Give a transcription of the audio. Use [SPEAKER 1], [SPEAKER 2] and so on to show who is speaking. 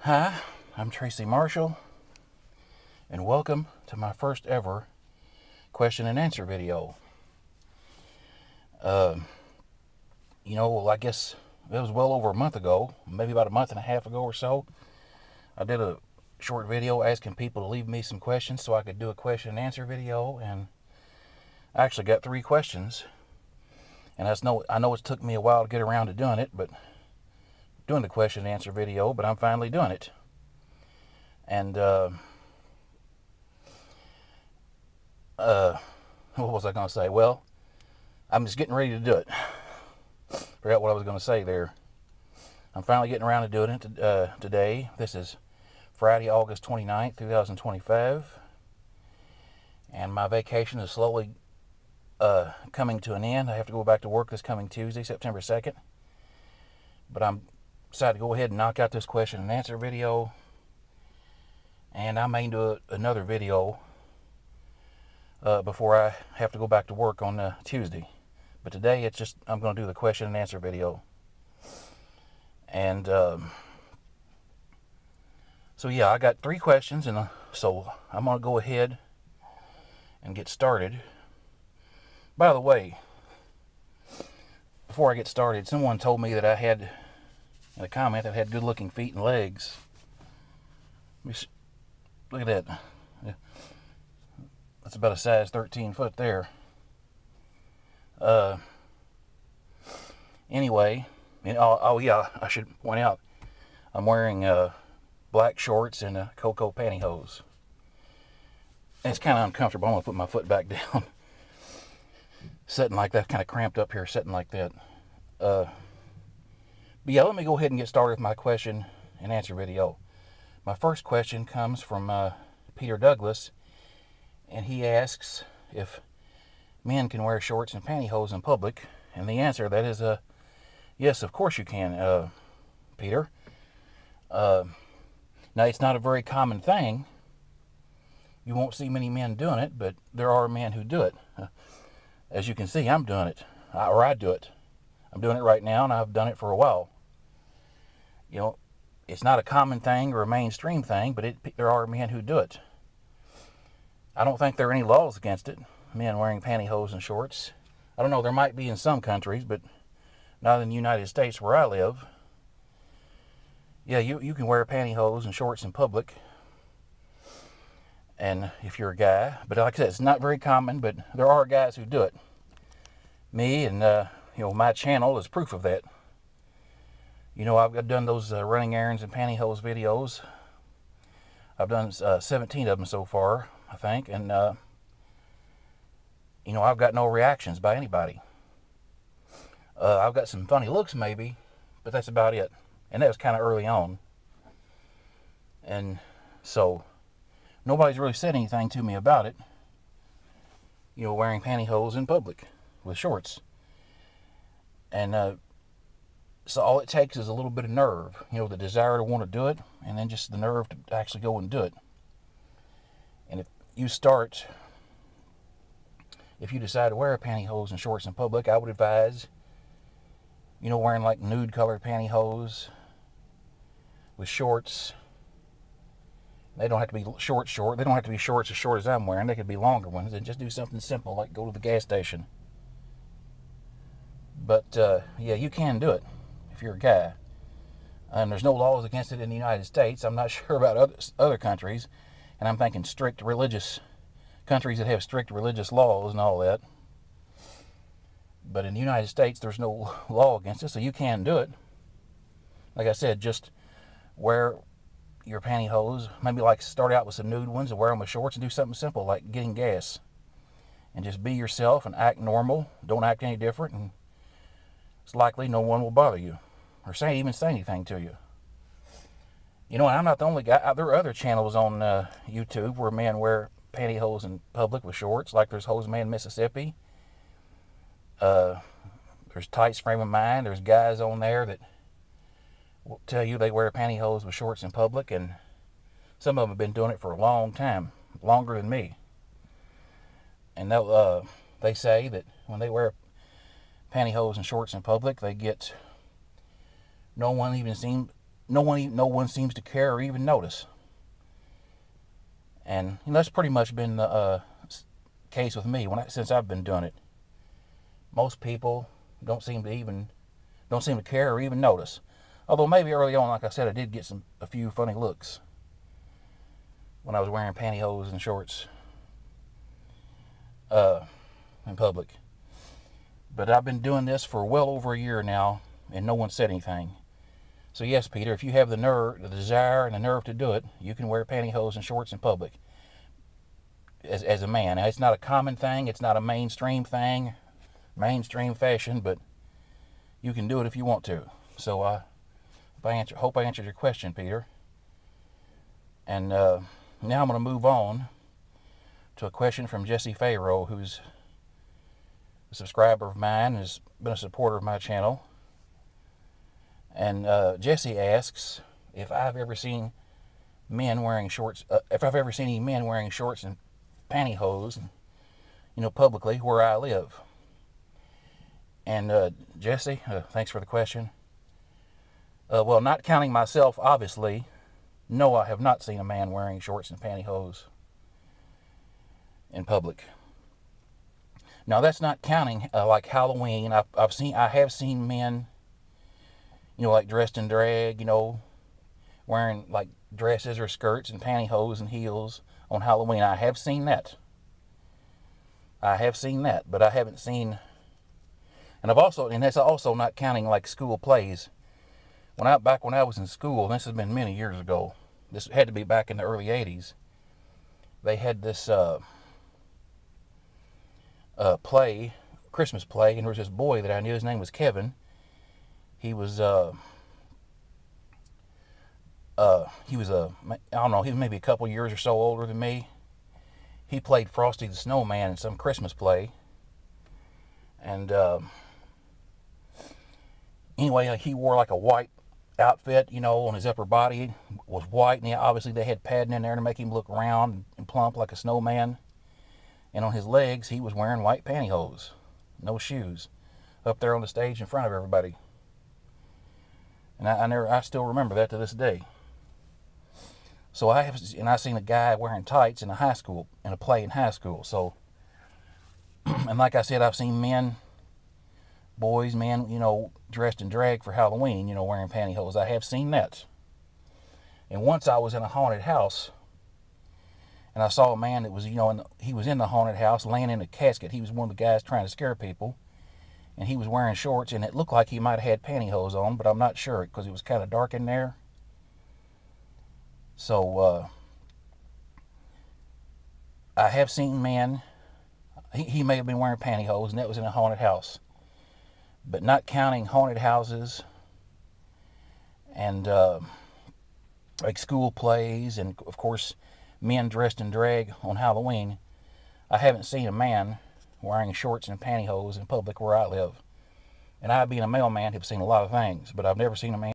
[SPEAKER 1] Hi, I'm Tracy Marshall, and welcome to my first ever question and answer video. Uh, I guess it was well over a month ago, maybe about a month and a half ago or so. I did a short video asking people to leave me some questions so I could do a question and answer video, and I actually got 3 questions. And I know it's took me a while to get around to doing it, but doing the question and answer video, but I'm finally doing it. And what was I going to say? Well, I'm just getting ready to do it. Forgot what I was going to say there. I'm finally getting around to doing it today. This is Friday, August 29th, 2025. And my vacation is slowly coming to an end. I have to go back to work this coming Tuesday, September 2nd. But I'm decided to go ahead and knock out this question and answer video. And I may do another video before I have to go back to work on Tuesday. But today I'm going to do the question and answer video. And so yeah, I got 3 questions, and so I'm going to go ahead and get started. By the way, before I get started, someone told me that I had, in a comment, that I had good looking feet and legs. Look at that. That's about a size 13 foot there. Anyway, yeah, I should point out I'm wearing black shorts and cocoa pantyhose. And it's kind of uncomfortable. I'm going to put my foot back down. Sitting like that, kind of cramped up here, sitting like that. But yeah, let me go ahead and get started with my question and answer video. My first question comes from Peter Douglas, and he asks if men can wear shorts and pantyhose in public. And the answer to that is yes, of course you can, Peter. Now, it's not a very common thing. You won't see many men doing it, but there are men who do it. As you can see, I'm doing it, or I do it. I'm doing it right now, and I've done it for a while. You know, it's not a common thing or a mainstream thing, but there are men who do it. I don't think there are any laws against it, men wearing pantyhose and shorts. I don't know, there might be in some countries, but not in the United States where I live. Yeah, you can wear pantyhose and shorts in public, and if you're a guy. But like I said, it's not very common, but there are guys who do it. Me and my channel is proof of that. I've done those running errands and pantyhose videos. I've done 17 of them so far, I think, and I've got no reactions by anybody. I've got some funny looks maybe, but that's about it. And that was kind of early on. And so nobody's really said anything to me about it. Wearing pantyhose in public with shorts. And so all it takes is a little bit of nerve, the desire to want to do it, and then just the nerve to actually go and do it. And if you decide to wear pantyhose and shorts in public, I would advise, wearing like nude colored pantyhose with shorts. They don't have to be short. They don't have to be shorts as short as I'm wearing. They could be longer ones, and just do something simple like go to the gas station. But yeah, you can do it if you're a guy. And there's no laws against it in the United States. I'm not sure about other countries, and I'm thinking strict religious countries that have strict religious laws and all that. But in the United States, there's no law against it, so you can do it. Like I said, just wear your pantyhose, maybe like start out with some nude ones and wear them with shorts, and do something simple like getting gas. And just be yourself and act normal. Don't act any different, and it's likely no one will bother you or even say anything to you. And I'm not the only guy. There are other channels on YouTube where men wear pantyhose in public with shorts, like there's Hose Man Mississippi. There's Tights Frame of Mind. There's guys on there that will tell you they wear pantyhose with shorts in public, and some of them have been doing it for a long time, longer than me. And they say that when they wear pantyhose and shorts in public, they get no one no one seems to care or even notice. And that's pretty much been the case with me since I've been doing it. Most people don't seem to care or even notice. Although maybe early on, like I said, I did get a few funny looks when I was wearing pantyhose and shorts in public. But I've been doing this for well over a year now, and no one said anything. So yes, Peter, if you have the desire and the nerve to do it, you can wear pantyhose and shorts in public as a man. Now, it's not a common thing. It's not a mainstream thing, mainstream fashion, but you can do it if you want to. So hope I answered your question, Peter. And now I'm going to move on to a question from Jesse Fayro, who's a subscriber of mine, has been a supporter of my channel. And Jesse asks if I've ever seen men wearing shorts, if I've ever seen any men wearing shorts and pantyhose, publicly where I live. And Jesse, thanks for the question. Well, not counting myself, obviously, no, I have not seen a man wearing shorts and pantyhose in public. Now, that's not counting like Halloween. I have seen men, like dressed in drag, wearing like dresses or skirts and pantyhose and heels on Halloween. I have seen that. But I haven't seen, and that's also not counting like school plays. Back when I was in school, and this has been many years ago, this had to be back in the early 80s, they had this play, Christmas play, and there was this boy that I knew. His name was Kevin. He was I don't know, he was maybe a couple years or so older than me. He played Frosty the Snowman in some Christmas play. And anyway, he wore like a white outfit, on his upper body was white, and obviously they had padding in there to make him look round and plump like a snowman. And on his legs, he was wearing white pantyhose, no shoes, up there on the stage in front of everybody. And I still remember that to this day. So I've seen a guy wearing tights in a play in high school. So, and like I said, I've seen men, dressed in drag for Halloween, wearing pantyhose. I have seen that. And once I was in a haunted house, and I saw a man that was, he was in the haunted house laying in a casket. He was one of the guys trying to scare people. And he was wearing shorts, and it looked like he might have had pantyhose on, but I'm not sure because it was kind of dark in there. So, I have seen men, he may have been wearing pantyhose, and that was in a haunted house. But not counting haunted houses and like school plays, and of course men dressed in drag on Halloween, I haven't seen a man wearing shorts and pantyhose in public where I live. And I, being a male man, have seen a lot of things, but I've never seen a man